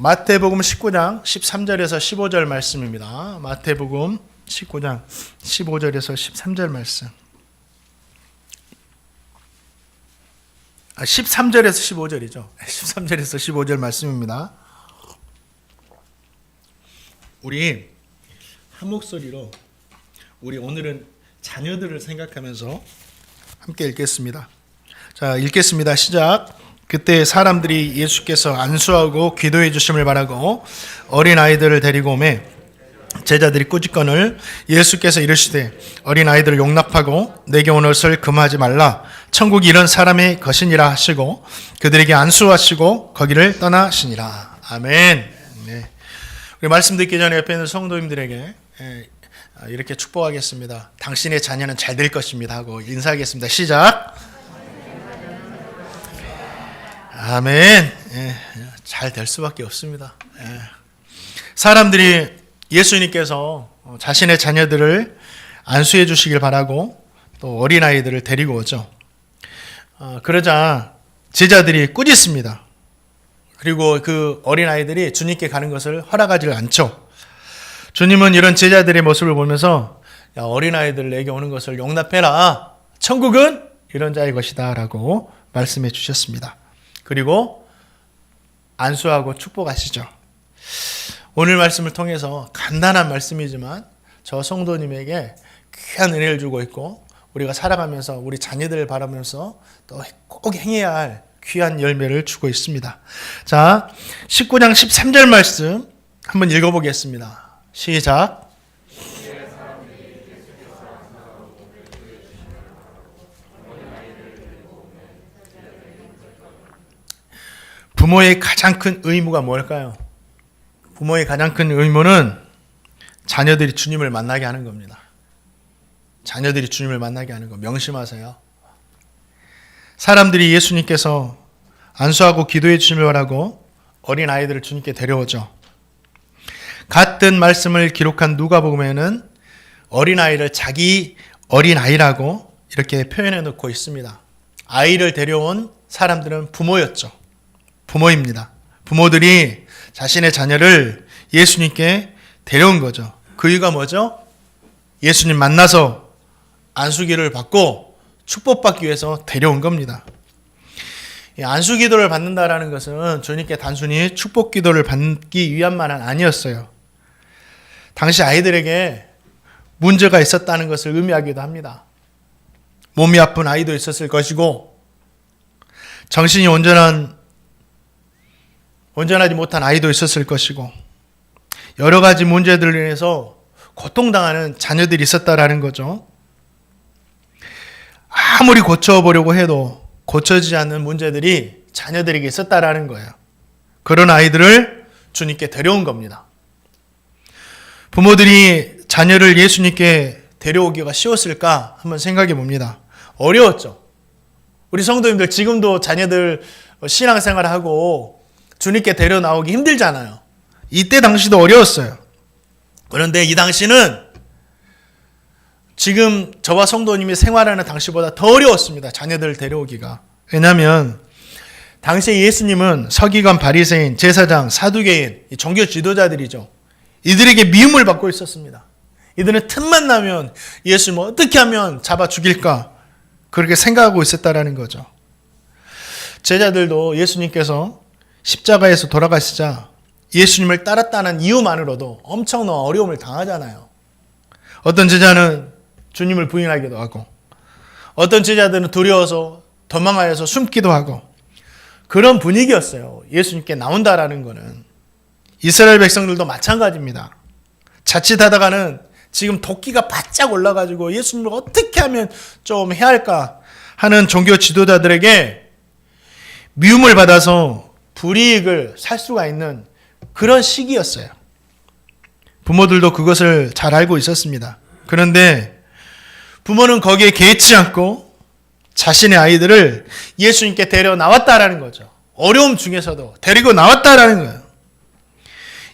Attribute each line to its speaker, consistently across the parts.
Speaker 1: 마태복음 19장 13절에서 15절 말씀입니다. 마태복음 19장 15절에서 13절 말씀. 13절에서 15절이죠. 13절에서 15절 말씀입니다. 우리 한 목소리로 우리 오늘은 자녀들을 생각하면서 함께 읽겠습니다. 자, 읽겠습니다. 시작. 그때 사람들이 예수께서 안수하고 기도해 주심을 바라고 어린아이들을 데리고 오매 제자들이 꾸짖거늘 예수께서 이르시되 어린아이들을 용납하고 내게 오는 것을 금하지 말라. 천국이 이런 사람의 것이니라 하시고 그들에게 안수하시고 거기를 떠나시니라. 아멘. 네. 우리 말씀 듣기 전에 옆에 있는 성도님들에게 이렇게 축복하겠습니다. 당신의 자녀는 잘 될 것입니다 하고 인사하겠습니다. 시작. 아멘. 잘 될 수밖에 없습니다. 사람들이 예수님께서 자신의 자녀들을 안수해 주시길 바라고 또 어린아이들을 데리고 오죠. 그러자 제자들이 꾸짖습니다. 그리고 그 어린아이들이 주님께 가는 것을 허락하지 않죠. 주님은 이런 제자들의 모습을 보면서 야, 어린아이들 내게 오는 것을 용납해라. 천국은 이런 자의 것이다 라고 말씀해 주셨습니다. 그리고 안수하고 축복하시죠. 오늘 말씀을 통해서 간단한 말씀이지만 저 성도님에게 귀한 은혜를 주고 있고 우리가 살아가면서 우리 자녀들을 바라면서 또 꼭 행해야 할 귀한 열매를 주고 있습니다. 자, 19장 13절 말씀 한번 읽어보겠습니다. 시작. 부모의 가장 큰 의무가 뭘까요? 부모의 가장 큰 의무는 자녀들이 주님을 만나게 하는 겁니다. 자녀들이 주님을 만나게 하는 거 명심하세요. 사람들이 예수님께서 안수하고 기도해 주시길 바라고 어린아이들을 주님께 데려오죠. 같은 말씀을 기록한 누가복음에는 어린아이를 자기 어린아이라고 이렇게 표현해 놓고 있습니다. 아이를 데려온 사람들은 부모였죠. 부모입니다. 부모들이 자신의 자녀를 예수님께 데려온 거죠. 그 이유가 뭐죠? 예수님 만나서 안수기를 받고 축복받기 위해서 데려온 겁니다. 안수기도를 받는다라는 것은 주님께 단순히 축복기도를 받기 위함만은 아니었어요. 당시 아이들에게 문제가 있었다는 것을 의미하기도 합니다. 몸이 아픈 아이도 있었을 것이고 정신이 온전하지 못한 아이도 있었을 것이고 여러 가지 문제들로 인해서 고통당하는 자녀들이 있었다라는 거죠. 아무리 고쳐보려고 해도 고쳐지지 않는 문제들이 자녀들에게 있었다라는 거예요. 그런 아이들을 주님께 데려온 겁니다. 부모들이 자녀를 예수님께 데려오기가 쉬웠을까 한번 생각해 봅니다. 어려웠죠. 우리 성도님들 지금도 자녀들 신앙생활을 하고 주님께 데려 나오기 힘들잖아요. 이때 당시도 어려웠어요. 그런데 이 당시는 지금 저와 성도님이 생활하는 당시보다 더 어려웠습니다. 자녀들을 데려오기가. 왜냐하면 당시에 예수님은 서기관, 바리새인, 제사장, 사두개인, 종교 지도자들이죠. 이들에게 미움을 받고 있었습니다. 이들은 틈만 나면 예수님을 어떻게 하면 잡아 죽일까 그렇게 생각하고 있었다라는 거죠. 제자들도 예수님께서 십자가에서 돌아가시자 예수님을 따랐다는 이유만으로도 엄청난 어려움을 당하잖아요. 어떤 제자는 주님을 부인하기도 하고 어떤 제자들은 두려워서 도망하여서 숨기도 하고 그런 분위기였어요. 예수님께 나온다라는 것은. 이스라엘 백성들도 마찬가지입니다. 자칫하다가는 지금 도끼가 바짝 올라가지고 예수님을 어떻게 하면 좀 해야 할까 하는 종교 지도자들에게 미움을 받아서 불이익을 살 수가 있는 그런 시기였어요. 부모들도 그것을 잘 알고 있었습니다. 그런데 부모는 거기에 개의치 않고 자신의 아이들을 예수님께 데려 나왔다라는 거죠. 어려움 중에서도 데리고 나왔다라는 거예요.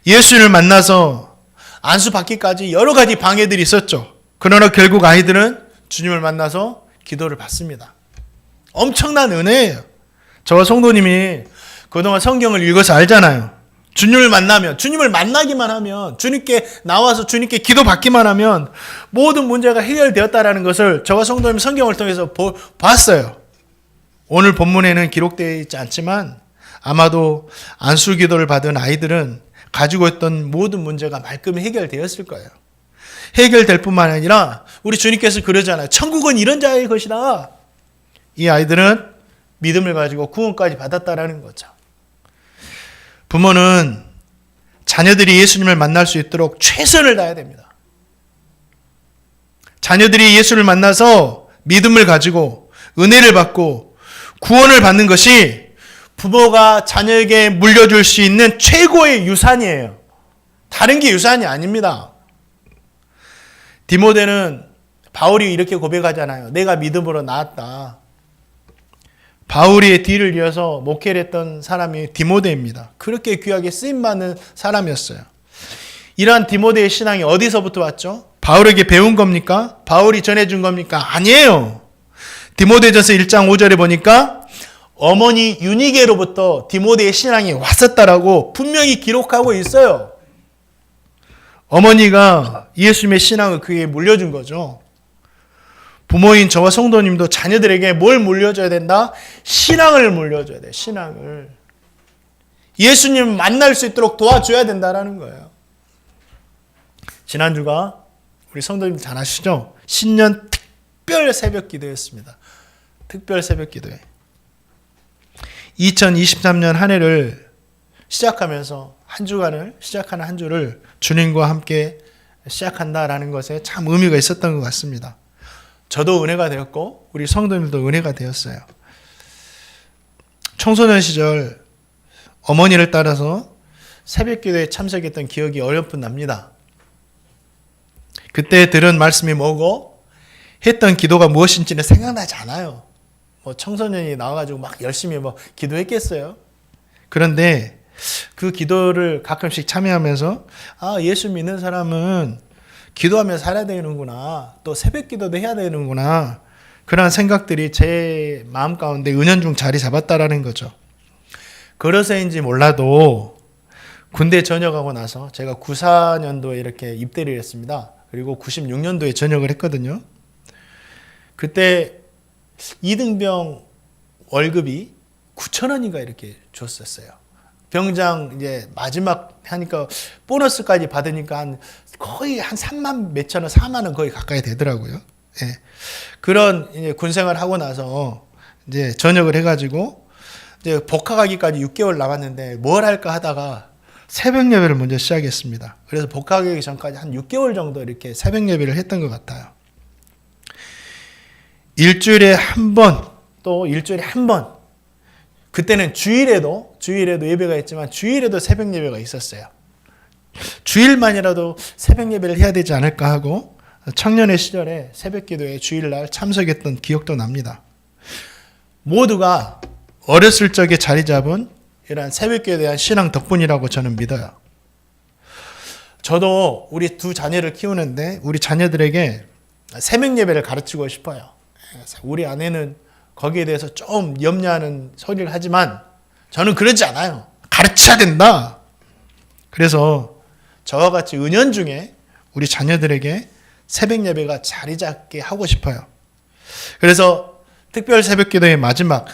Speaker 1: 예수님을 만나서 안수받기까지 여러 가지 방해들이 있었죠. 그러나 결국 아이들은 주님을 만나서 기도를 받습니다. 엄청난 은혜예요. 저와 성도님이 그동안 성경을 읽어서 알잖아요. 주님을 만나면, 주님을 만나기만 하면, 주님께 나와서 주님께 기도받기만 하면 모든 문제가 해결되었다라는 것을 저와 성도님 성경을 통해서 봤어요. 오늘 본문에는 기록되어 있지 않지만 아마도 안수 기도를 받은 아이들은 가지고 있던 모든 문제가 말끔히 해결되었을 거예요. 해결될 뿐만 아니라 우리 주님께서 그러잖아요. 천국은 이런 자의 것이다. 이 아이들은 믿음을 가지고 구원까지 받았다라는 거죠. 부모는 자녀들이 예수님을 만날 수 있도록 최선을 다해야 됩니다. 자녀들이 예수를 만나서 믿음을 가지고 은혜를 받고 구원을 받는 것이 부모가 자녀에게 물려줄 수 있는 최고의 유산이에요. 다른 게 유산이 아닙니다. 디모데는 바울이 이렇게 고백하잖아요. 내가 믿음으로 나았다. 바울의 뒤를 이어서 목회를 했던 사람이 디모데입니다. 그렇게 귀하게 쓰임받는 사람이었어요. 이러한 디모데의 신앙이 어디서부터 왔죠? 바울에게 배운 겁니까? 바울이 전해준 겁니까? 아니에요. 디모데전서 1장 5절에 보니까 어머니 유니게로부터 디모데의 신앙이 왔었다라고 분명히 기록하고 있어요. 어머니가 예수님의 신앙을 그에게 물려준 거죠. 부모인 저와 성도님도 자녀들에게 뭘 물려줘야 된다? 신앙을 물려줘야 돼. 신앙을. 예수님을 만날 수 있도록 도와줘야 된다라는 거예요. 지난주가 우리 성도님들 잘 아시죠? 신년 특별 새벽 기도였습니다. 특별 새벽 기도회. 2023년 한 해를 시작하면서 한 주간을 시작하는 한 주를 주님과 함께 시작한다라는 것에 참 의미가 있었던 것 같습니다. 저도 은혜가 되었고 우리 성도님도 은혜가 되었어요. 청소년 시절 어머니를 따라서 새벽 기도에 참석했던 기억이 어렴풋 납니다. 그때 들은 말씀이 뭐고 했던 기도가 무엇인지는 생각나지 않아요. 뭐 청소년이 나와가지고 막 열심히 뭐 기도했겠어요. 그런데 그 기도를 가끔씩 참여하면서 예수 믿는 사람은 기도하며 살아야 되는구나. 또 새벽 기도도 해야 되는구나. 그런 생각들이 제 마음 가운데 은연중 자리 잡았다라는 거죠. 그래서인지 몰라도 군대 전역하고 나서 제가 94년도에 이렇게 입대를 했습니다. 그리고 96년도에 전역을 했거든요. 그때 2등병 월급이 9,000원인가 이렇게 줬었어요. 병장 이제 마지막 하니까 보너스까지 받으니까 거의 한 3만 몇천 원, 4만 원 거의 가까이 되더라고요. 예. 그런 이제 군 생활을 하고 나서 이제 전역을 해가지고 이제 복학하기까지 6개월 남았는데 뭘 할까 하다가 새벽 예배를 먼저 시작했습니다. 그래서 복학하기 전까지 한 6개월 정도 이렇게 새벽 예배를 했던 것 같아요. 일주일에 한 번, 또 일주일에 한 번. 그때는 주일에도 예배가 있지만 주일에도 새벽 예배가 있었어요. 주일만이라도 새벽 예배를 해야 되지 않을까 하고 청년의 시절에 새벽 기도에 주일날 참석했던 기억도 납니다. 모두가 어렸을 적에 자리 잡은 이러한 새벽 기도에 대한 신앙 덕분이라고 저는 믿어요. 저도 우리 두 자녀를 키우는데 우리 자녀들에게 새벽 예배를 가르치고 싶어요. 우리 아내는 거기에 대해서 좀 염려하는 소리를 하지만 저는 그러지 않아요. 가르쳐야 된다. 그래서 저와 같이 은연중에 우리 자녀들에게 새벽 예배가 자리 잡게 하고 싶어요. 그래서 특별 새벽 기도의 마지막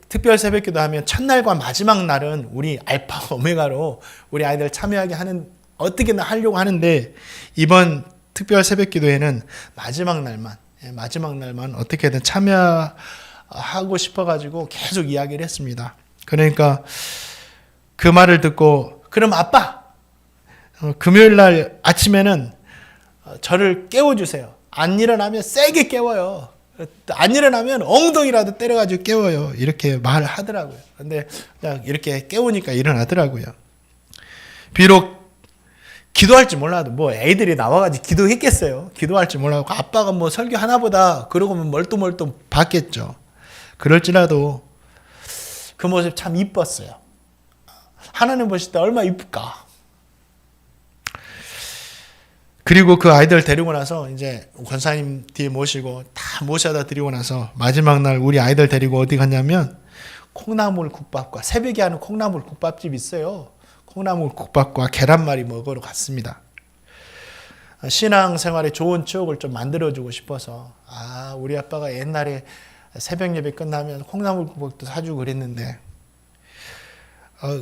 Speaker 1: 특별 새벽 기도하면 첫날과 마지막 날은 우리 알파 오메가로 우리 아이들 참여하게 하는 어떻게든 하려고 하는데 이번 특별 새벽 기도에는 마지막 날만 어떻게든 참여하고 싶어가지고 계속 이야기를 했습니다. 그러니까 그 말을 듣고 그럼 아빠 금요일 날 아침에는 저를 깨워주세요. 안 일어나면 세게 깨워요. 안 일어나면 엉덩이라도 때려가지고 깨워요. 이렇게 말을 하더라고요. 근데 이렇게 깨우니까 일어나더라고요. 비록 기도할 줄 몰라도 뭐 애들이 나와가지고 기도했겠어요. 기도할 줄 몰라도 아빠가 뭐 설교 하나보다 그러고 멀뚱멀뚱 봤겠죠. 그럴지라도 그 모습 참 이뻤어요. 하나님 보실 때 얼마나 이쁠까. 그리고 그 아이들 데리고 나서 이제 권사님 뒤에 모시고 다 모셔다 드리고 나서 마지막 날 우리 아이들 데리고 어디 갔냐면 콩나물 국밥과 새벽에 하는 콩나물 국밥집 있어요. 콩나물 국밥과 계란말이 먹으러 갔습니다. 신앙생활에 좋은 추억을 좀 만들어주고 싶어서 우리 아빠가 옛날에 새벽 예배 끝나면 콩나물 국밥도 사주고 그랬는데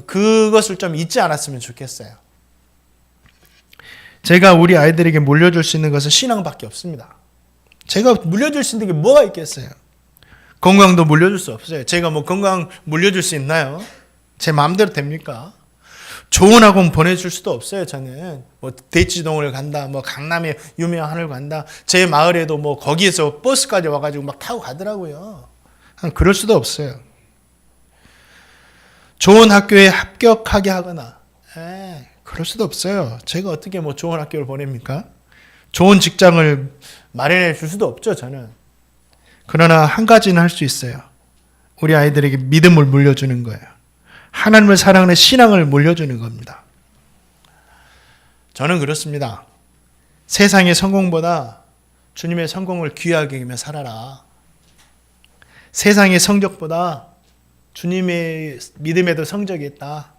Speaker 1: 그것을 좀 잊지 않았으면 좋겠어요. 제가 우리 아이들에게 물려줄 수 있는 것은 신앙밖에 없습니다. 제가 물려줄 수 있는 게 뭐가 있겠어요? 건강도 물려줄 수 없어요. 제가 뭐 건강 물려줄 수 있나요? 제 마음대로 됩니까? 좋은 학원 보내줄 수도 없어요. 저는 뭐 대치동을 간다, 뭐 강남에 유명한 학원을 간다. 제 마을에도 뭐 거기에서 버스까지 와가지고 막 타고 가더라고요. 그럴 수도 없어요. 좋은 학교에 합격하게 하거나, 그럴 수도 없어요. 제가 어떻게 뭐 좋은 학교를 보냅니까? 좋은 직장을 마련해 줄 수도 없죠. 저는. 그러나 한 가지는 할 수 있어요. 우리 아이들에게 믿음을 물려주는 거예요. 하나님을 사랑하는 신앙을 물려주는 겁니다. 저는 그렇습니다. 세상의 성공보다 주님의 성공을 귀하게 여기며 살아라. 세상의 성적보다 주님의 믿음에도 성적이 있다.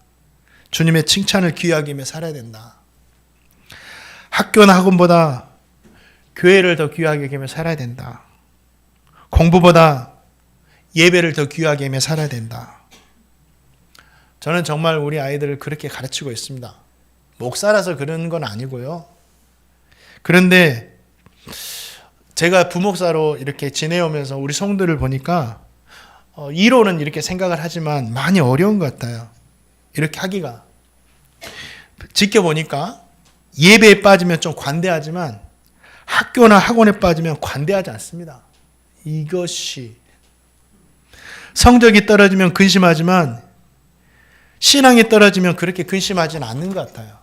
Speaker 1: 주님의 칭찬을 귀하게 여기며 살아야 된다. 학교나 학원보다 교회를 더 귀하게 여기며 살아야 된다. 공부보다 예배를 더 귀하게 여기며 살아야 된다. 저는 정말 우리 아이들을 그렇게 가르치고 있습니다. 목사라서 그런 건 아니고요. 그런데 제가 부목사로 이렇게 지내오면서 우리 성도를 보니까 이론은 이렇게 생각을 하지만 많이 어려운 것 같아요. 이렇게 하기가. 지켜보니까 예배에 빠지면 좀 관대하지만 학교나 학원에 빠지면 관대하지 않습니다. 이것이 성적이 떨어지면 근심하지만 신앙이 떨어지면 그렇게 근심하지는 않는 것 같아요.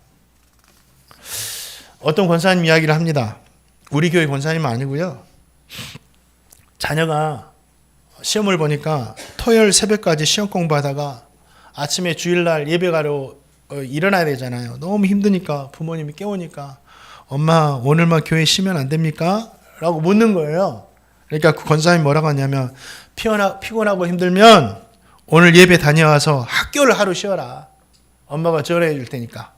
Speaker 1: 어떤 권사님 이야기를 합니다. 우리 교회 권사님은 아니고요. 자녀가 시험을 보니까 토요일 새벽까지 시험 공부하다가 아침에 주일날 예배가로 일어나야 되잖아요. 너무 힘드니까 부모님이 깨우니까 엄마 오늘만 교회 쉬면 안 됩니까? 라고 묻는 거예요. 그러니까 그 권사님이 뭐라고 하냐면 피곤하고 힘들면 오늘 예배 다녀와서 학교를 하루 쉬어라. 엄마가 전화해 줄 테니까.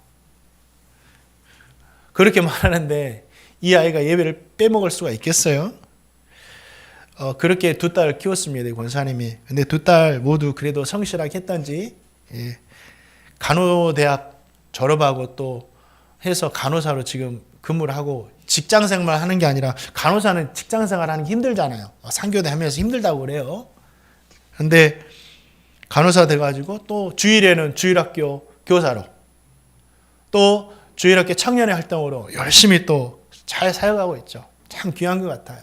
Speaker 1: 그렇게 말하는데 이 아이가 예배를 빼먹을 수가 있겠어요? 그렇게 두 딸을 키웠습니다. 이 권사님이. 근데 두 딸 모두 그래도 성실하게 했던지 간호대학 졸업하고 또 해서 간호사로 지금 근무를 하고 직장생활 하는 게 아니라 간호사는 직장생활 하는 게 힘들잖아요. 상교대 하면서 힘들다고 그래요. 근데 간호사 돼가지고 또 주일에는 주일학교 교사로 또 주일학교 청년의 활동으로 열심히 또 잘 사역하고 있죠. 참 귀한 것 같아요.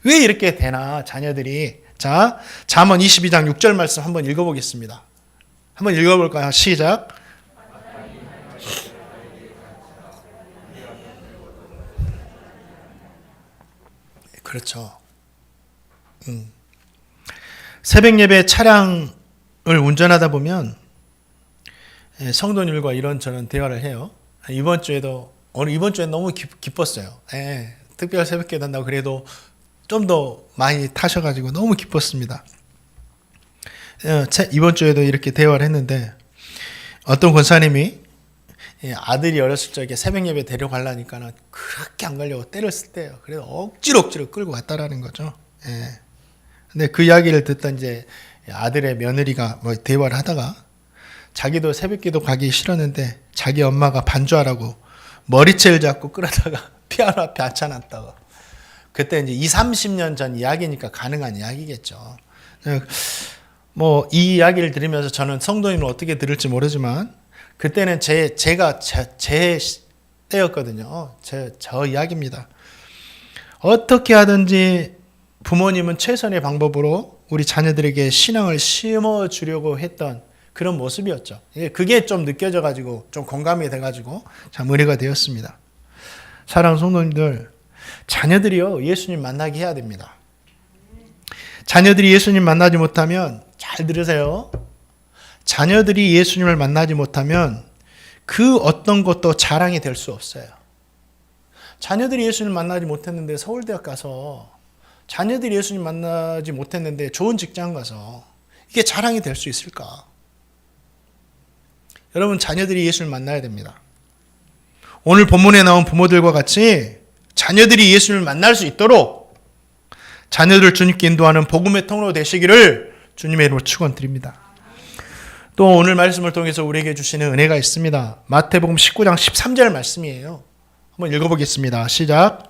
Speaker 1: 왜 이렇게 되나 자녀들이. 자, 잠언 22장 6절 말씀 한번 읽어보겠습니다. 한번 읽어볼까요? 시작. 그렇죠. 새벽 예배 차량을 운전하다 보면 성도님들과 이런저런 대화를 해요. 이번 주에 너무 기뻤어요. 특별 새벽기도 한다고 그래도 좀 더 많이 타셔가지고 너무 기뻤습니다. 이번 주에도 이렇게 대화를 했는데 어떤 권사님이 아들이 어렸을 적에 새벽 예배 데려가려니까 그렇게 안 가려고 때를 쓸 때요. 그래서 억지로 끌고 갔다라는 거죠. 근데 그 이야기를 듣던 이제 아들의 며느리가 뭐 대화를 하다가 자기도 새벽기도 가기 싫었는데 자기 엄마가 반주하라고 머리채를 잡고 끌어다가 피아노 앞에 앉혀놨다고. 그때 이제 20-30년 전 이야기니까 가능한 이야기겠죠. 뭐 이 이야기를 들으면서 저는 성도님은 어떻게 들을지 모르지만 그때는 제 때였거든요. 저 이야기입니다. 어떻게 하든지 부모님은 최선의 방법으로 우리 자녀들에게 신앙을 심어주려고 했던 그런 모습이었죠. 그게 좀 느껴져가지고 좀 공감이 돼가지고 참 은혜가 되었습니다. 사랑하는 성도님들, 자녀들이요 예수님 만나게 해야 됩니다. 자녀들이 예수님 만나지 못하면 잘 들으세요. 자녀들이 예수님을 만나지 못하면 그 어떤 것도 자랑이 될 수 없어요. 자녀들이 예수님 만나지 못했는데 서울대학 가서 자녀들이 예수님 만나지 못했는데 좋은 직장 가서 이게 자랑이 될 수 있을까? 여러분, 자녀들이 예수를 만나야 됩니다. 오늘 본문에 나온 부모들과 같이 자녀들이 예수를 만날 수 있도록 자녀들을 주님께 인도하는 복음의 통로 되시기를 주님의 이름으로 축원드립니다. 또 오늘 말씀을 통해서 우리에게 주시는 은혜가 있습니다. 마태복음 19장 13절 말씀이에요. 한번 읽어보겠습니다. 시작.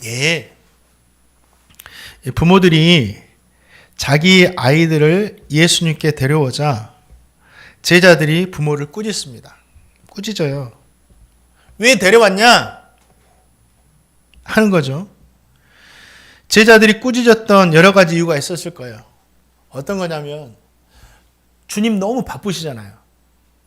Speaker 1: 예. 부모들이 자기 아이들을 예수님께 데려오자 제자들이 부모를 꾸짖습니다. 꾸짖어요. 왜 데려왔냐? 하는 거죠. 제자들이 꾸짖었던 여러 가지 이유가 있었을 거예요. 어떤 거냐면 주님 너무 바쁘시잖아요.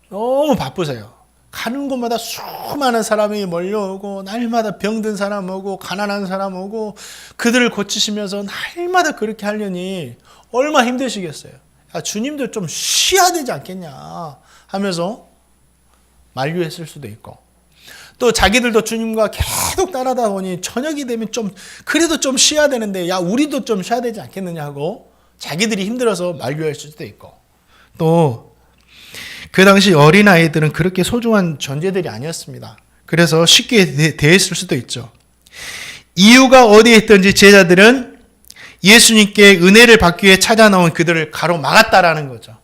Speaker 1: 너무 바쁘세요. 가는 곳마다 수많은 사람이 몰려오고 날마다 병든 사람 오고 가난한 사람 오고 그들을 고치시면서 날마다 그렇게 하려니 얼마나 힘드시겠어요. 야, 주님도 좀 쉬어야 되지 않겠냐 하면서 만류했을 수도 있고, 또 자기들도 주님과 계속 따라다 보니 저녁이 되면 좀 그래도 좀 쉬어야 되는데 야 우리도 좀 쉬어야 되지 않겠느냐 하고 자기들이 힘들어서 만류했을 수도 있고, 또 그 당시 어린아이들은 그렇게 소중한 존재들이 아니었습니다. 그래서 쉽게 대했을 수도 있죠. 이유가 어디에 있든지 제자들은 예수님께 은혜를 받기 위해 찾아 나온 그들을 가로막았다라는 거죠.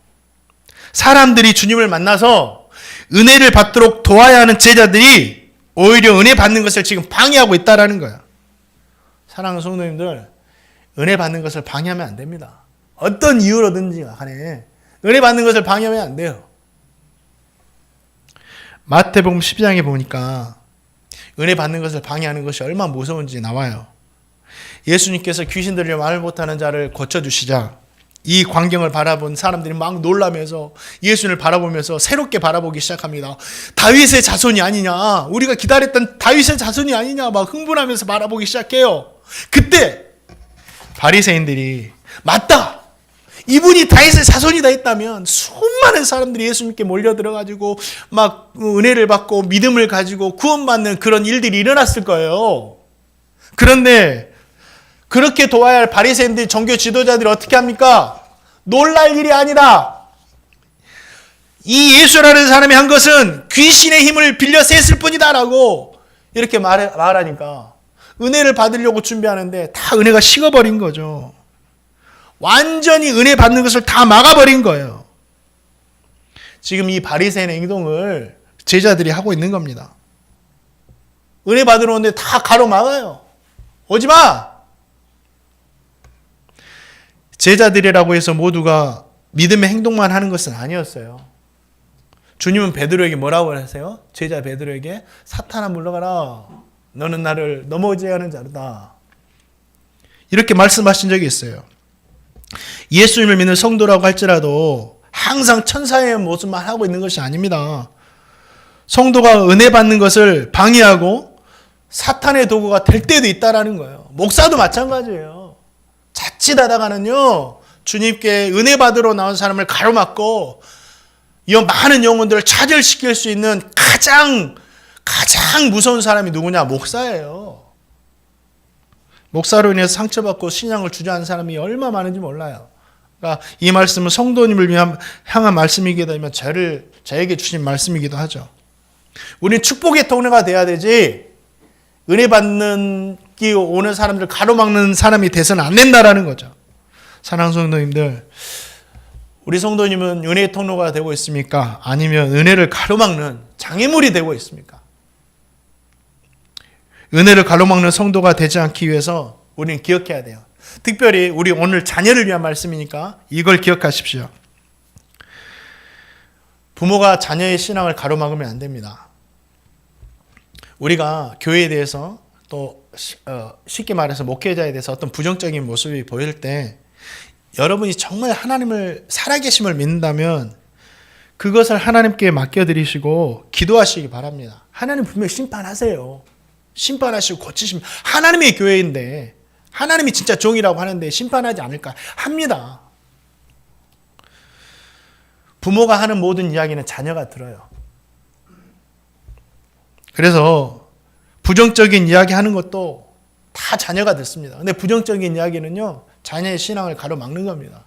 Speaker 1: 사람들이 주님을 만나서 은혜를 받도록 도와야 하는 제자들이 오히려 은혜 받는 것을 지금 방해하고 있다라는 거예요. 사랑하는 성도님들, 은혜 받는 것을 방해하면 안 됩니다. 어떤 이유로든지 간에 은혜 받는 것을 방해하면 안 돼요. 마태복음 12장에 보니까 은혜 받는 것을 방해하는 것이 얼마나 무서운지 나와요. 예수님께서 귀신들을 말 못하는 자를 고쳐주시자 이 광경을 바라본 사람들이 막 놀라면서 예수님을 바라보면서 새롭게 바라보기 시작합니다. 다윗의 자손이 아니냐, 우리가 기다렸던 다윗의 자손이 아니냐 막 흥분하면서 바라보기 시작해요. 그때 바리새인들이 맞다, 이분이 다윗의 자손이다 했다면 수많은 사람들이 예수님께 몰려들어가지고 막 은혜를 받고 믿음을 가지고 구원받는 그런 일들이 일어났을 거예요. 그런데 그렇게 도와야 할 바리새인들, 종교 지도자들이 어떻게 합니까? 놀랄 일이 아니다. 이 예수라는 사람이 한 것은 귀신의 힘을 빌려 셌을 뿐이다라고 이렇게 말하니까 은혜를 받으려고 준비하는데 다 은혜가 식어버린 거죠. 완전히 은혜 받는 것을 다 막아버린 거예요. 지금 이 바리새인의 행동을 제자들이 하고 있는 겁니다. 은혜 받으러 오는데 다 가로막아요. 오지 마! 제자들이라고 해서 모두가 믿음의 행동만 하는 것은 아니었어요. 주님은 베드로에게 뭐라고 하세요? 제자 베드로에게 사탄아 물러가라. 너는 나를 넘어지게 하는 자로다. 이렇게 말씀하신 적이 있어요. 예수님을 믿는 성도라고 할지라도 항상 천사의 모습만 하고 있는 것이 아닙니다. 성도가 은혜 받는 것을 방해하고 사탄의 도구가 될 때도 있다라는 거예요. 목사도 마찬가지예요. 자칫하다가는요, 주님께 은혜 받으러 나온 사람을 가로막고 이 많은 영혼들을 차별시킬 수 있는 가장 무서운 사람이 누구냐? 목사예요. 목사로 인해서 상처받고 신앙을 주저하는 사람이 얼마나 많은지 몰라요. 그러니까 이 말씀은 성도님을 향한 말씀이기도 하면 저에게 주신 말씀이기도 하죠. 우리는 축복의 통로가 돼야 되지 은혜 받는 기 오는 사람들 가로막는 사람이 돼서는 안 된다라는 거죠. 사랑하는 성도님들, 우리 성도님은 은혜의 통로가 되고 있습니까? 아니면 은혜를 가로막는 장애물이 되고 있습니까? 은혜를 가로막는 성도가 되지 않기 위해서 우리는 기억해야 돼요. 특별히 우리 오늘 자녀를 위한 말씀이니까 이걸 기억하십시오. 부모가 자녀의 신앙을 가로막으면 안 됩니다. 우리가 교회에 대해서 또 쉽게 말해서 목회자에 대해서 어떤 부정적인 모습이 보일 때 여러분이 정말 하나님을 살아계심을 믿는다면 그것을 하나님께 맡겨드리시고 기도하시기 바랍니다. 하나님 분명히 심판하세요. 심판하시고 고치십니다. 하나님의 교회인데 하나님이 진짜 종이라고 하는데 심판하지 않을까 합니다. 부모가 하는 모든 이야기는 자녀가 들어요. 그래서 부정적인 이야기 하는 것도 다 자녀가 됐습니다. 근데 부정적인 이야기는요, 자녀의 신앙을 가로막는 겁니다.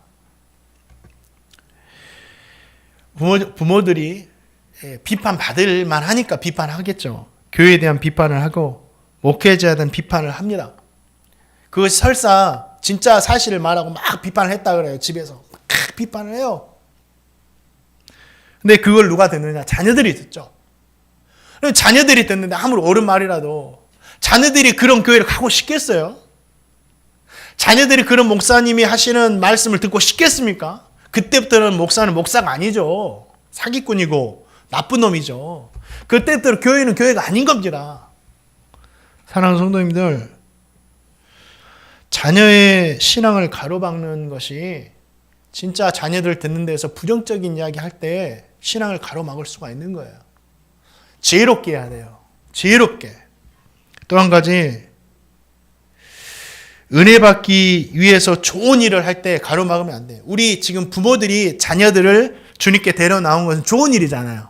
Speaker 1: 부모들이 비판받을 만하니까 비판하겠죠. 교회에 대한 비판을 하고 목회자에 대한 비판을 합니다. 그것이 설사 진짜 사실을 말하고 막 비판을 했다 그래요. 집에서 막 비판을 해요. 근데 그걸 누가 듣느냐? 자녀들이 듣죠. 자녀들이 듣는데 아무리 옳은 말이라도 자녀들이 그런 교회를 가고 싶겠어요? 자녀들이 그런 목사님이 하시는 말씀을 듣고 싶겠습니까? 그때부터는 목사는 목사가 아니죠. 사기꾼이고 나쁜 놈이죠. 그때부터 교회는 교회가 아닌 겁니다. 사랑하는 성도님들, 자녀의 신앙을 가로막는 것이 진짜 자녀들 듣는 데서 부정적인 이야기 할 때 신앙을 가로막을 수가 있는 거예요. 지혜롭게 해야 돼요. 지혜롭게. 또 한 가지, 은혜 받기 위해서 좋은 일을 할 때 가로막으면 안 돼요. 우리 지금 부모들이 자녀들을 주님께 데려 나온 것은 좋은 일이잖아요.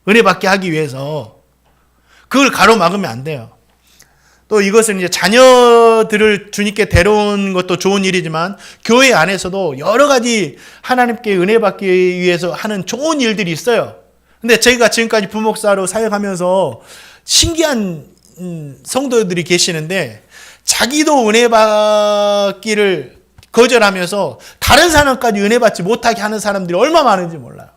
Speaker 1: 은혜 받게 하기 위해서. 그걸 가로막으면 안 돼요. 또 이것은 이제 자녀들을 주님께 데려온 것도 좋은 일이지만 교회 안에서도 여러 가지 하나님께 은혜 받기 위해서 하는 좋은 일들이 있어요. 근데 저희가 지금까지 부목사로 사역하면서 신기한 성도들이 계시는데 자기도 은혜 받기를 거절하면서 다른 사람까지 은혜 받지 못하게 하는 사람들이 얼마나 많은지 몰라요.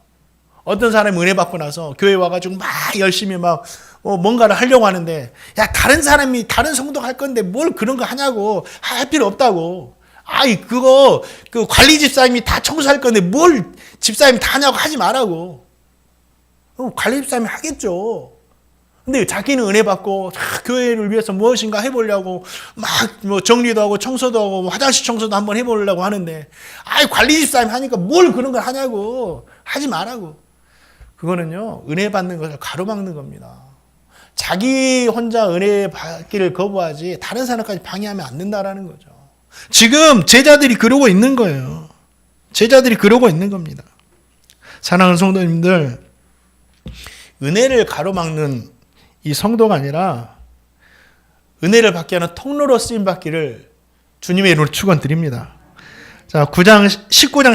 Speaker 1: 어떤 사람이 은혜 받고 나서 교회 와가지고 막 열심히 막 뭔가를 하려고 하는데, 야, 다른 사람이 다른 성도가 할 건데 뭘 그런 거 하냐고. 할 필요 없다고. 아이, 그거 그 관리 집사님이 다 청소할 건데 뭘 집사님이 다 하냐고 하지 말라고. 관리 집사님이 하겠죠. 근데 자기는 은혜 받고 교회를 위해서 무엇인가 해보려고 막 뭐 정리도 하고 청소도 하고 뭐 화장실 청소도 한번 해보려고 하는데, 아이, 관리 집사님 하니까 뭘 그런 걸 하냐고. 하지 말라고. 그거는요, 은혜 받는 것을 가로막는 겁니다. 자기 혼자 은혜 받기를 거부하지 다른 사람까지 방해하면 안 된다라는 거죠. 지금 제자들이 그러고 있는 거예요. 제자들이 그러고 있는 겁니다. 사랑하는 성도님들, 은혜를 가로막는 이 성도가 아니라 은혜를 받게 하는 통로로 쓰임 받기를 주님의 이름으로 축원드립니다. 자, 19장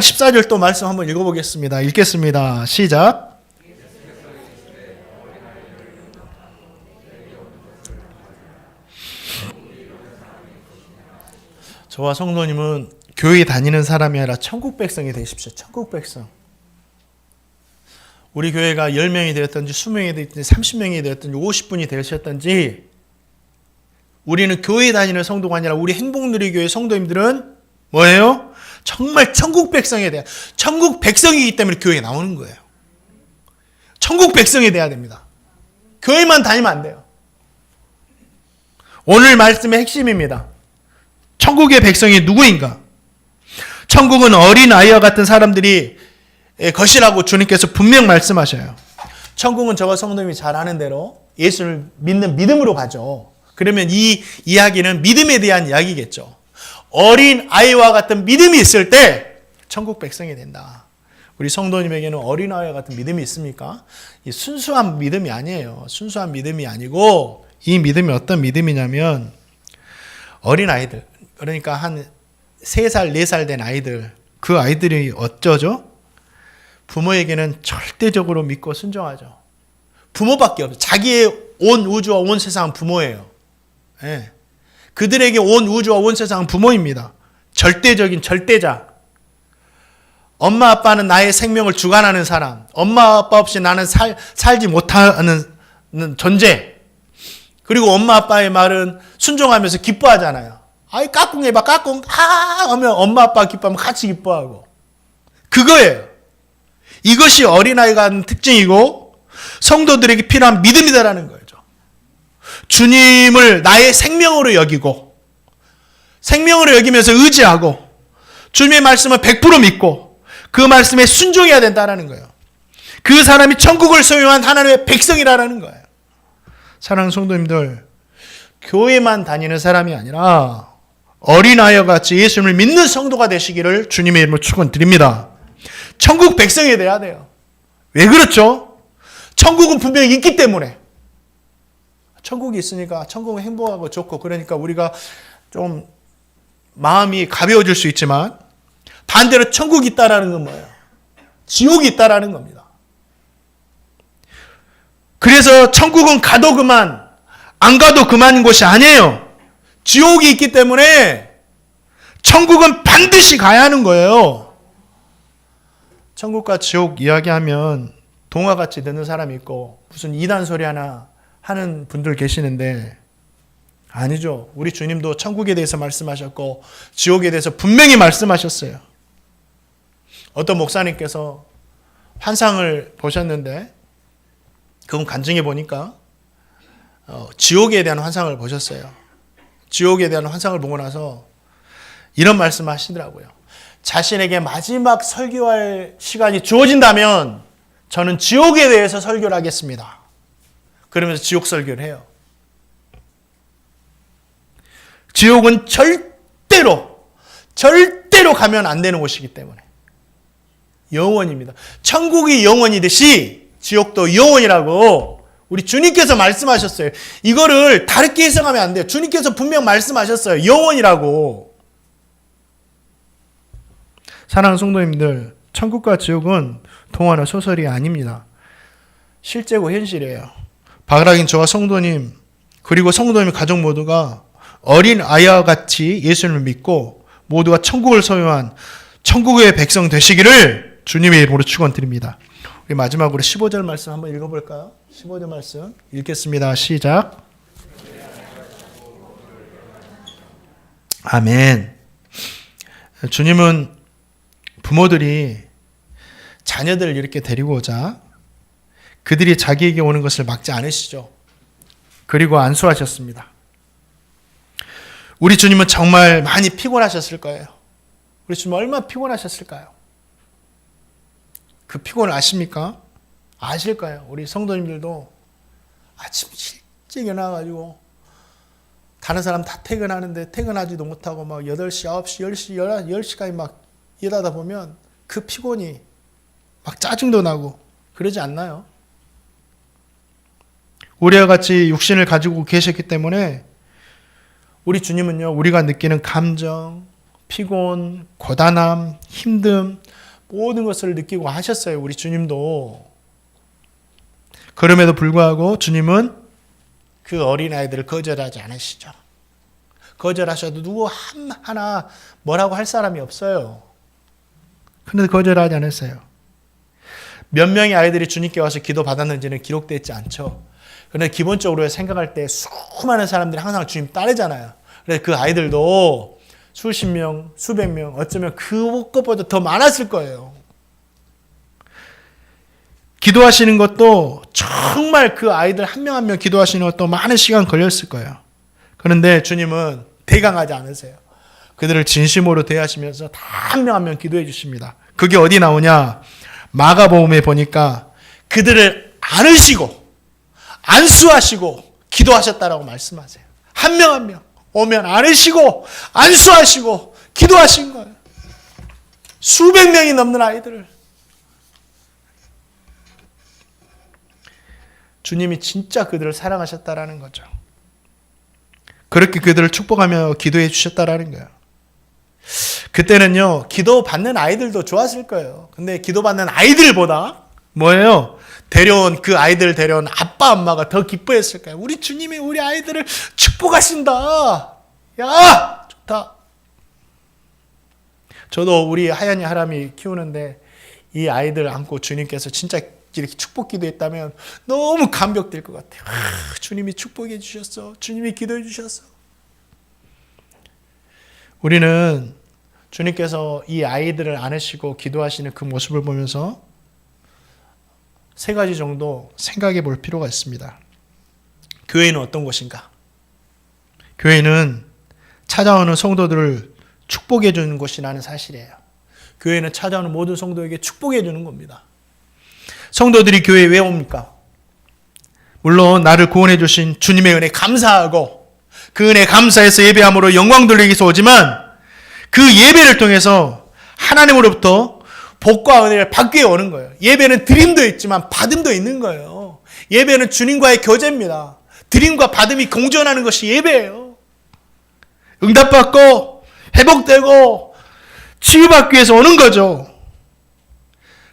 Speaker 1: 14절 또 말씀 한번 읽어보겠습니다. 읽겠습니다. 시작. 저와 성도님은 교회 다니는 사람이 아니라 천국 백성이 되십시오. 천국 백성. 우리 교회가 10명이 되었든지 20명이 되었든지 30명이 되었든지 50분이 되셨든지 우리는 교회 다니는 성도가 아니라 우리 행복누리교회 성도님들은 뭐예요? 정말 천국 백성이 돼야, 천국 백성이기 때문에 교회에 나오는 거예요. 천국 백성이 돼야 됩니다. 교회만 다니면 안 돼요. 오늘 말씀의 핵심입니다. 천국의 백성이 누구인가? 천국은 어린아이와 같은 사람들이 것이라고 주님께서 분명 말씀하셔요. 천국은 저와 성도님이 잘 아는 대로 예수를 믿는 믿음으로 가죠. 그러면 이 이야기는 믿음에 대한 이야기겠죠. 어린아이와 같은 믿음이 있을 때 천국 백성이 된다. 우리 성도님에게는 어린아이와 같은 믿음이 있습니까? 이 순수한 믿음이 아니에요. 순수한 믿음이 아니고 이 믿음이 어떤 믿음이냐면 어린아이들, 그러니까 한 3살, 4살 된 아이들, 그 아이들이 어쩌죠? 부모에게는 절대적으로 믿고 순종하죠. 부모밖에 없어요. 자기의 온 우주와 온 세상은 부모예요. 네. 그들에게 온 우주와 온 세상은 부모입니다. 절대적인 절대자. 엄마 아빠는 나의 생명을 주관하는 사람. 엄마 아빠 없이 나는 살지 못하는 존재. 그리고 엄마 아빠의 말은 순종하면서 기뻐하잖아요. 아이, 까꿍 해봐, 까꿍. 하면 엄마 아빠 기뻐하면 같이 기뻐하고. 그거예요. 이것이 어린아이가 하는 특징이고 성도들에게 필요한 믿음이다라는 거죠. 주님을 나의 생명으로 여기고 생명으로 여기면서 의지하고 주님의 말씀을 100% 믿고 그 말씀에 순종해야 된다는 거예요. 그 사람이 천국을 소유한 하나님의 백성이라는 거예요. 사랑하는 성도님들, 교회만 다니는 사람이 아니라 어린아이와 같이 예수님을 믿는 성도가 되시기를 주님의 이름으로 축원드립니다. 천국 백성이 돼야 돼요. 왜 그렇죠? 천국은 분명히 있기 때문에. 천국이 있으니까 천국은 행복하고 좋고 그러니까 우리가 좀 마음이 가벼워질 수 있지만 반대로 천국이 있다라는 건 뭐예요? 지옥이 있다라는 겁니다. 그래서 천국은 가도 그만, 안 가도 그만인 것이 아니에요. 지옥이 있기 때문에 천국은 반드시 가야 하는 거예요. 천국과 지옥 이야기하면 동화같이 듣는 사람이 있고 무슨 이단 소리 하나 하는 분들 계시는데 아니죠. 우리 주님도 천국에 대해서 말씀하셨고 지옥에 대해서 분명히 말씀하셨어요. 어떤 목사님께서 환상을 보셨는데 그분 간증해 보니까 지옥에 대한 환상을 보셨어요. 지옥에 대한 환상을 보고 나서 이런 말씀을 하시더라고요. 자신에게 마지막 설교할 시간이 주어진다면 저는 지옥에 대해서 설교를 하겠습니다. 그러면서 지옥 설교를 해요. 지옥은 절대로 가면 안 되는 곳이기 때문에 영원입니다. 천국이 영원이듯이 지옥도 영원이라고 우리 주님께서 말씀하셨어요. 이거를 다르게 해석하면 안 돼요. 주님께서 분명 말씀하셨어요. 영원이라고. 사랑하는 성도님들, 천국과 지옥은 동화나 소설이 아닙니다. 실제고 현실이에요. 바라긴 저와 성도님 그리고 성도님 가족 모두가 어린 아이와 같이 예수님을 믿고 모두가 천국을 소유한 천국의 백성 되시기를 주님의 이름으로 축원드립니다. 우리 마지막으로 15절 말씀 한번 읽어볼까요? 15절 말씀 읽겠습니다. 시작. 아멘. 주님은 부모들이 자녀들을 이렇게 데리고 오자 그들이 자기에게 오는 것을 막지 않으시죠. 그리고 안수하셨습니다. 우리 주님은 정말 많이 피곤하셨을 거예요. 우리 주님 얼마나 피곤하셨을까요? 그 피곤을 아십니까? 아실 거예요. 우리 성도님들도 아침 일찍 일어나가지고 다른 사람 다 퇴근하는데 퇴근하지도 못하고 막 8시, 9시, 10시, 10시까지 막 일하다 보면 그 피곤이 막 짜증도 나고 그러지 않나요? 우리와 같이 육신을 가지고 계셨기 때문에 우리 주님은요, 우리가 느끼는 감정, 피곤, 고단함, 힘듦 모든 것을 느끼고 하셨어요. 우리 주님도. 그럼에도 불구하고 주님은 그 어린아이들을 거절하지 않으시죠. 거절하셔도 누구 하나 뭐라고 할 사람이 없어요. 그런데 거절하지 않았어요. 몇 명의 아이들이 주님께 와서 기도받았는지는 기록되어 있지 않죠. 그런데 기본적으로 생각할 때 수많은 사람들이 항상 주님 따르잖아요. 그래서 그 아이들도 수십 명, 수백 명, 어쩌면 그것보다 더 많았을 거예요. 기도하시는 것도 정말 그 아이들 한 명 한 명 기도하시는 것도 많은 시간 걸렸을 거예요. 그런데 주님은 대강하지 않으세요. 그들을 진심으로 대하시면서 다 한 명 한 명 기도해 주십니다. 그게 어디 나오냐? 마가복음에 보니까 그들을 안으시고 안수하시고 기도하셨다라고 말씀하세요. 한 명 한 명 오면 안으시고 안수하시고 기도하신 거예요. 수백 명이 넘는 아이들을. 주님이 진짜 그들을 사랑하셨다라는 거죠. 그렇게 그들을 축복하며 기도해 주셨다라는 거예요. 그때는요, 기도 받는 아이들도 좋았을 거예요. 근데 기도 받는 아이들보다 뭐예요? 그 아이들 데려온 아빠, 엄마가 더 기뻐했을 거예요. 우리 주님이 우리 아이들을 축복하신다. 야, 좋다. 저도 우리 하얀이 하람이 키우는데 이 아이들 안고 주님께서 진짜 이렇게 축복 기도했다면 너무 감격될 것 같아요. 주님이 축복해 주셨어. 주님이 기도해 주셨어. 우리는 주님께서 이 아이들을 안으시고 기도하시는 그 모습을 보면서 세 가지 정도 생각해 볼 필요가 있습니다. 교회는 어떤 곳인가? 교회는 찾아오는 성도들을 축복해 주는 곳이라는 사실이에요. 교회는 찾아오는 모든 성도에게 축복해 주는 겁니다. 성도들이 교회에 왜 옵니까? 물론 나를 구원해 주신 주님의 은혜 감사하고 그 은혜 감사해서 예배함으로 영광 돌리기 위해서 오지만 그 예배를 통해서 하나님으로부터 복과 은혜를 받기 위해 오는 거예요. 예배는 드림도 있지만 받음도 있는 거예요. 예배는 주님과의 교제입니다. 드림과 받음이 공존하는 것이 예배예요. 응답받고 회복되고 치유받기 위해서 오는 거죠.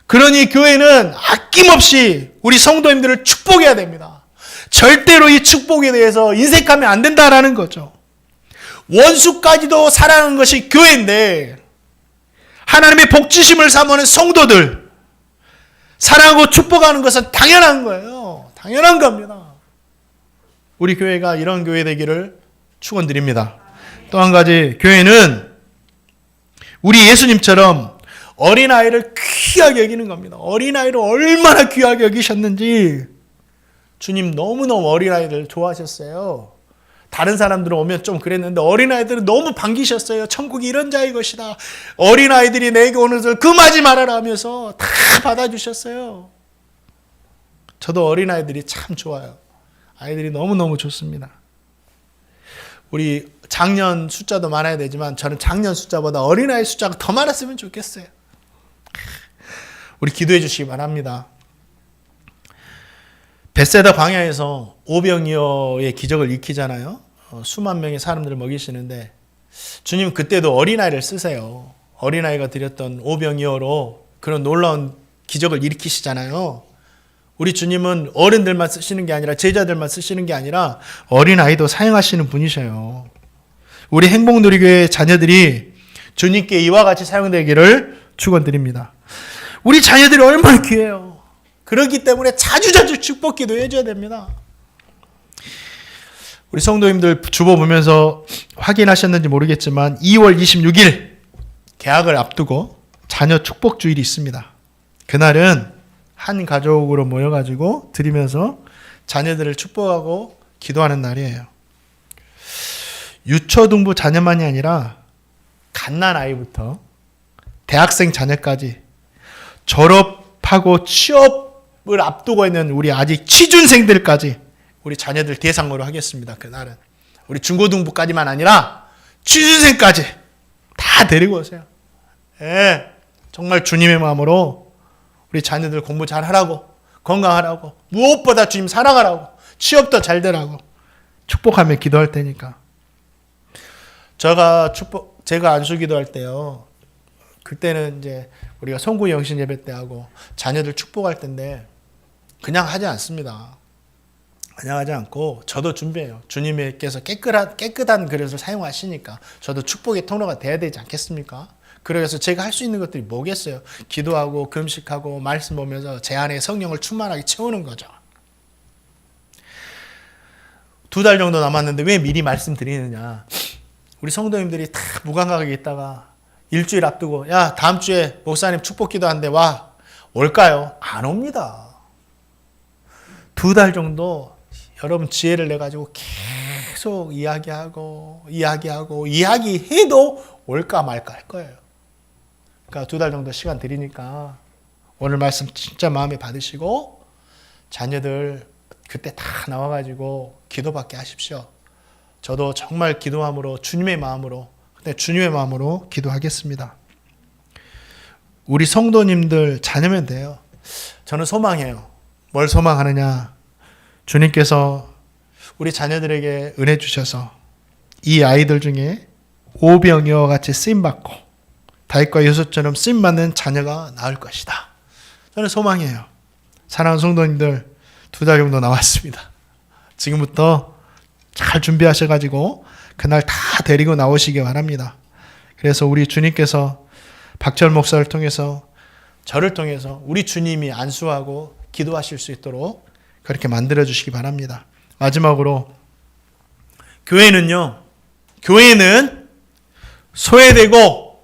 Speaker 1: 그러니 교회는 아낌없이 우리 성도님들을 축복해야 됩니다. 절대로 이 축복에 대해서 인색하면 안 된다라는 거죠. 원수까지도 사랑하는 것이 교회인데 하나님의 복주심을 사모하는 성도들 사랑하고 축복하는 것은 당연한 거예요. 당연한 겁니다. 우리 교회가 이런 교회 되기를 축원드립니다. 또 한 가지, 교회는 우리 예수님처럼 어린아이를 귀하게 여기는 겁니다. 어린아이를 얼마나 귀하게 여기셨는지 주님 너무너무 어린아이들 좋아하셨어요. 다른 사람들은 오면 좀 그랬는데 어린아이들은 너무 반기셨어요. 천국이 이런 자의 것이다. 어린아이들이 내게 오는 것을 금하지 말아라 하면서 다 받아주셨어요. 저도 어린아이들이 참 좋아요. 아이들이 너무너무 좋습니다. 우리 장년 숫자도 많아야 되지만 저는 장년 숫자보다 어린아이 숫자가 더 많았으면 좋겠어요. 우리 기도해 주시기 바랍니다. 벳세다 광야에서 오병이어의 기적을 일으키잖아요. 수만 명의 사람들을 먹이시는데 주님 그때도 어린아이를 쓰세요. 어린아이가 드렸던 오병이어로 그런 놀라운 기적을 일으키시잖아요. 우리 주님은 어른들만 쓰시는 게 아니라 제자들만 쓰시는 게 아니라 어린아이도 사용하시는 분이셔요. 우리 행복누리교회 자녀들이 주님께 이와 같이 사용되기를 축원드립니다. 우리 자녀들이 얼마나 귀해요. 그렇기 때문에 자주자주 축복 기도해 줘야 됩니다. 우리 성도님들 주보 보면서 확인하셨는지 모르겠지만 2월 26일 개학을 앞두고 자녀 축복 주일이 있습니다. 그날은 한 가족으로 모여가지고 드리면서 자녀들을 축복하고 기도하는 날이에요. 유초등부 자녀만이 아니라 갓난 아이부터 대학생 자녀까지 졸업하고 취업을 앞두고 있는 우리 아직 취준생들까지 우리 자녀들 대상으로 하겠습니다. 그날은 우리 중고등부까지만 아니라 취준생까지 다 데리고 오세요. 예, 정말 주님의 마음으로 우리 자녀들 공부 잘 하라고, 건강하라고, 무엇보다 주님 사랑하라고, 취업도 잘 되라고 축복하며 기도할 테니까. 제가 안수 기도할 때요. 그때는 이제 우리가 성구 영신 예배 때 하고 자녀들 축복할 때인데 그냥 하지 않습니다. 그냥 하지 않고 저도 준비해요. 주님께서 깨끗한 그릇을 사용하시니까 저도 축복의 통로가 돼야 되지 않겠습니까? 그래서 제가 할 수 있는 것들이 뭐겠어요? 기도하고 금식하고 말씀 보면서 제 안에 성령을 충만하게 채우는 거죠. 2달 정도 남았는데 왜 미리 말씀드리느냐? 우리 성도님들이 다 무감각하게 있다가 일주일 앞두고 야 다음 주에 목사님 축복 기도하는데 와 올까요? 안 옵니다. 2달 정도 여러분 지혜를 내가지고 계속 이야기해도 올까 말까 할 거예요. 그러니까 2달 정도 시간 드리니까 오늘 말씀 진짜 마음에 받으시고 자녀들 그때 다 나와가지고 기도받게 하십시오. 저도 정말 기도함으로 주님의 마음으로 기도하겠습니다. 우리 성도님들 자녀면 돼요. 저는 소망해요. 뭘 소망하느냐? 주님께서 우리 자녀들에게 은혜 주셔서 이 아이들 중에 오병이어와 같이 쓰임받고 다윗과 요셉처럼 쓰임받는 자녀가 나올 것이다. 저는 소망해요. 사랑하는 성도님들 2달 정도 나왔습니다. 지금부터 잘 준비하셔가지고 그날 다 데리고 나오시기 바랍니다. 그래서 우리 주님께서 박철 목사를 통해서 저를 통해서 우리 주님이 안수하고 기도하실 수 있도록 그렇게 만들어 주시기 바랍니다. 마지막으로 교회는 소외되고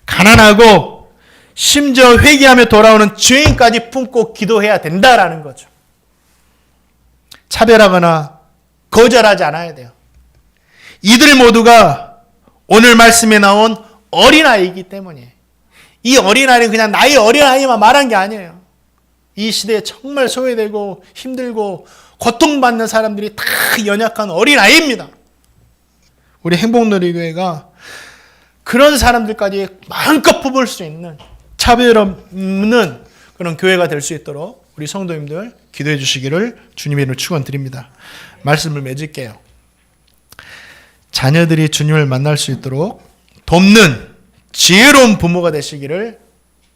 Speaker 1: 가난하고 심지어 회개하며 돌아오는 죄인까지 품고 기도해야 된다라는 거죠. 차별하거나 거절하지 않아야 돼요. 이들 모두가 오늘 말씀에 나온 어린아이이기 때문에 이 어린아이는 그냥 나의 어린아이만 말한 게 아니에요. 이 시대에 정말 소외되고 힘들고 고통받는 사람들이 다 연약한 어린아이입니다. 우리 행복누리교회가 그런 사람들까지 마음껏 품을 수 있는 차별 없는 그런 교회가 될 수 있도록 우리 성도님들 기도해 주시기를 주님의 이름으로 축원드립니다. 말씀을 맺을게요. 자녀들이 주님을 만날 수 있도록 돕는 지혜로운 부모가 되시기를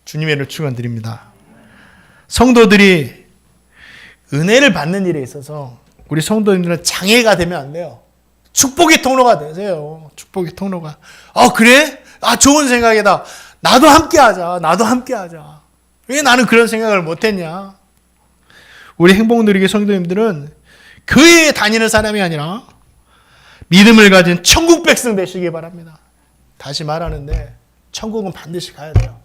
Speaker 1: 주님의 이름으로 축원드립니다. 성도들이 은혜를 받는 일에 있어서 우리 성도님들은 장애가 되면 안 돼요. 축복의 통로가 되세요. 축복의 통로가. 그래? 좋은 생각이다. 나도 함께 하자. 나도 함께 하자. 왜 나는 그런 생각을 못했냐? 우리 행복누리교 성도님들은 교회에 다니는 사람이 아니라 믿음을 가진 천국 백성 되시기 바랍니다. 다시 말하는데 천국은 반드시 가야 돼요.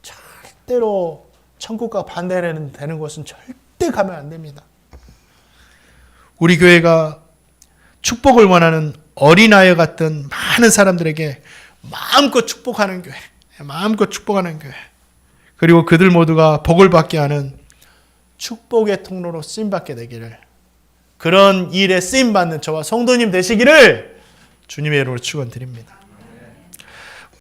Speaker 1: 절대로 천국과 반대되는 곳은 절대 가면 안 됩니다. 우리 교회가 축복을 원하는 어린아이 같은 많은 사람들에게 마음껏 축복하는 교회, 마음껏 축복하는 교회, 그리고 그들 모두가 복을 받게 하는 축복의 통로로 쓰임받게 되기를, 그런 일에 쓰임받는 저와 성도님 되시기를 주님의 이름으로 축원드립니다.